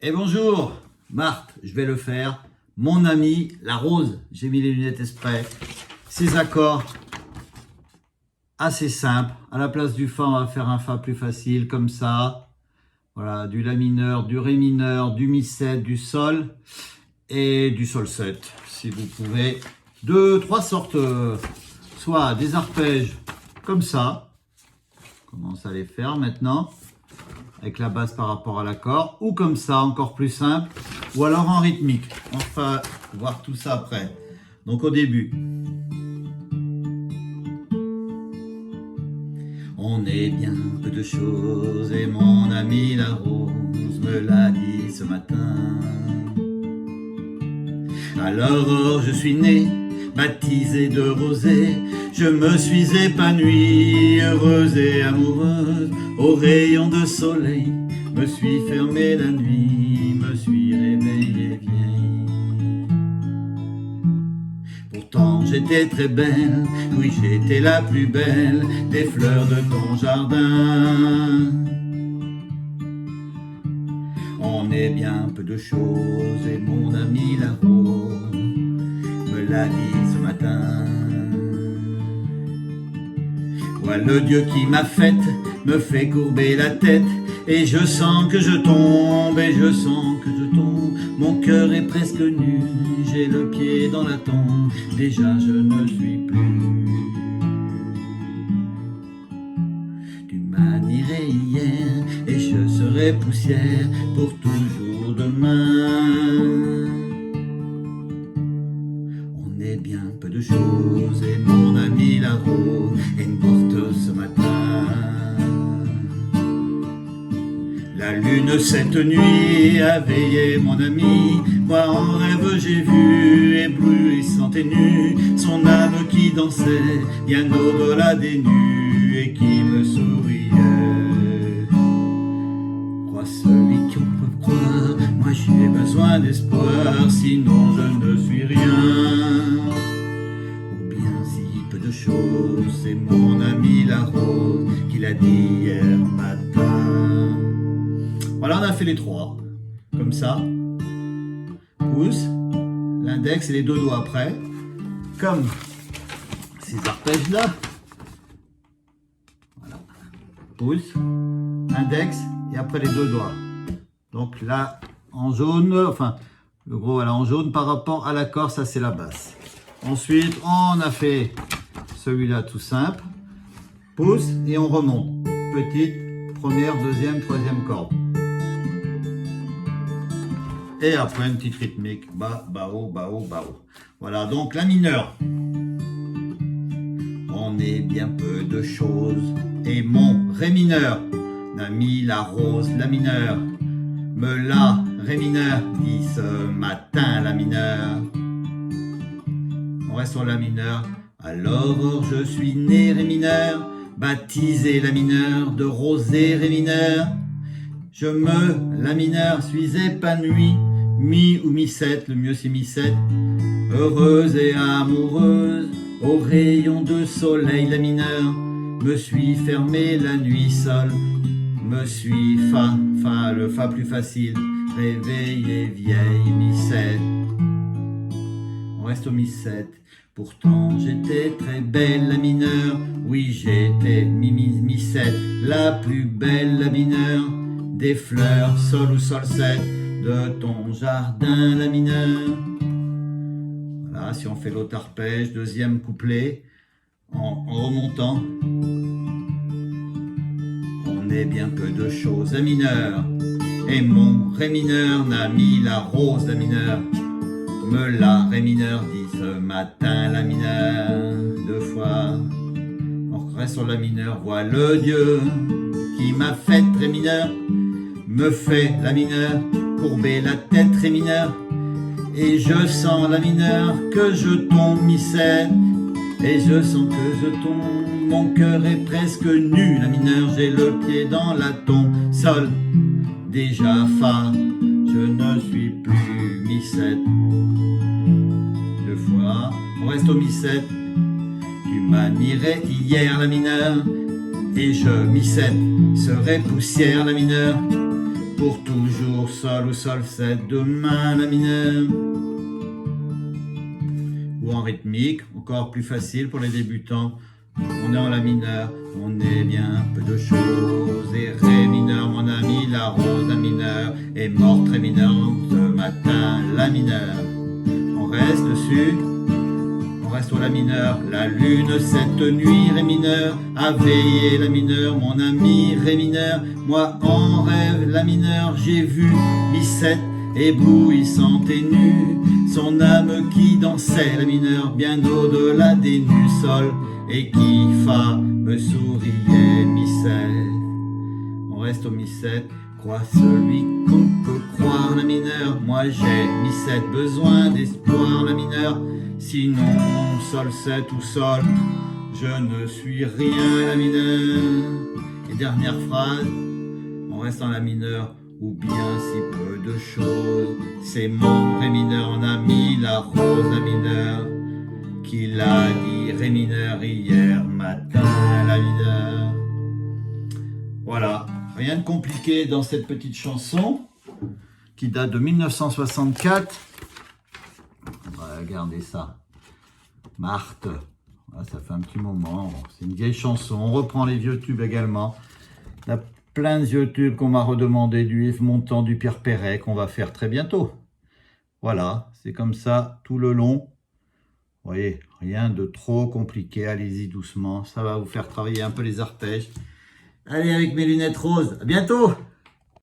Et bonjour, Marthe, je vais le faire. Mon ami, la rose, j'ai mis les lunettes exprès. Ces accords assez simples. À la place du fa, on va faire un fa plus facile, comme ça. Voilà, du la mineur, du ré mineur, du mi 7, du sol et du sol 7. Si vous pouvez. Trois sortes, soit des arpèges comme ça. On commence à les faire maintenant, avec la basse par rapport à l'accord, ou comme ça, encore plus simple, ou alors en rythmique. On va voir tout ça après. Donc au début. On est bien peu de choses et mon ami la rose me l'a dit ce matin. Alors je suis né, baptisé de rosée, je me suis épanoui, heureuse et amoureuse, au rayon de soleil, me suis fermé la nuit, me suis réveillé vieille. Pourtant j'étais très belle, oui j'étais la plus belle des fleurs de ton jardin. On est bien peu de choses et mon ami la rose me l'a dit ce matin. Voilà le Dieu qui m'a faite, me fait courber la tête, et je sens que je tombe, et je sens que je tombe. Mon cœur est presque nu, j'ai le pied dans la tombe, déjà je ne suis plus. Tu m'admirais hier, et je serai poussière pour toujours demain. On est bien peu de choses, et mon ami la rose est morte ce matin. La lune cette nuit a veillé mon ami, moi en rêve j'ai vu, éblouissant et nu, son âme qui dansait bien au-delà des nues et qui me souriait. Crois celui qu'on peut croire, moi j'ai besoin d'espoir, sinon je ne suis rien. Ou bien si peu de choses, c'est mon ami la rose qui l'a dit hier matin. Voilà, on a fait les trois, comme ça. Pouce, l'index et les deux doigts après, comme ces arpèges là. Voilà. Pouce, index et après les deux doigts. Donc là, en jaune, enfin, le gros voilà en jaune par rapport à l'accord, ça c'est la basse. Ensuite, on a fait celui-là tout simple. Pouce et on remonte. Petite, première, deuxième, troisième corde. Et après une petite rythmique, bas, bas, haut, bas, haut, bas, haut. Voilà, donc la mineure. On est bien peu de choses, et mon ré mineur n'a mis la rose, la mineure, me l'a, ré mineur, dit ce matin la mineure. On reste sur la mineure. Alors je suis né ré mineur, baptisé la mineure, de rosé ré mineur. Je me, la mineure, suis épanoui, mi ou mi 7, le mieux c'est mi 7, heureuse et amoureuse, au rayon de soleil la mineure, me suis fermé la nuit seule, me suis fa, fa, le fa plus facile, réveillé vieille, mi 7. On reste au mi 7. Pourtant j'étais très belle la mineure, oui j'étais mi 7, la plus belle la mineure, des fleurs, sol ou sol 7, de ton jardin la mineure. Voilà, si on fait l'autre arpège, deuxième couplet, en remontant. On est bien peu de choses, la mineure, et mon ré mineur n'a mis la rose la mineure, me l'a ré mineur dit ce matin la mineure, deux fois. On reste sur la mineure, vois le Dieu qui m'a fait ré mineur, me fait la mineure, courber la tête ré mineur, et je sens la mineure que je tombe mi 7, et je sens que je tombe, mon cœur est presque nu la mineure, j'ai le pied dans la tombe, sol, déjà fa, je ne suis plus mi 7, deux fois, on reste au mi 7, tu m'admirais hier la mineure, et je mi 7 serai poussière la mineure, pour toujours, sol ou solfège, demain la mineure. Ou en rythmique, encore plus facile pour les débutants. On est en la mineur, on est bien peu de choses. Et ré mineur, mon ami, la rose, la mineure, est morte ré mineur, ce matin la mineure. On reste dessus, on reste au la mineur. La lune cette nuit, ré mineur, a veillé la mineure, mon ami ré mineur. Moi en rêve la mineure, j'ai vu Bicette éblouissante et nue, son âme qui dansait la mineure bien au-delà des nus sols, et qui fa me souriait mi-7. On reste au mi-7, crois celui qu'on peut croire la mineure. Moi j'ai mi-7 besoin d'espoir la mineure, sinon sol 7 ou sol, je ne suis rien la mineure. Et dernière phrase, on reste en la mineure, ou bien si peu de choses. C'est mon ré mineur, on a mis la rose la mineure, qui l'a dit ré mineur hier matin la mineure. Voilà, rien de compliqué dans cette petite chanson qui date de 1964. On va regarder ça. Marthe, voilà, ça fait un petit moment. C'est une vieille chanson. On reprend les vieux tubes également. Il y a plein de vieux tubes qu'on m'a redemandé, du Yves Montand, du Pierre Perret, qu'on va faire très bientôt. Voilà, c'est comme ça tout le long. Vous voyez, rien de trop compliqué, allez-y doucement, ça va vous faire travailler un peu les arpèges. Allez, avec mes lunettes roses, à bientôt!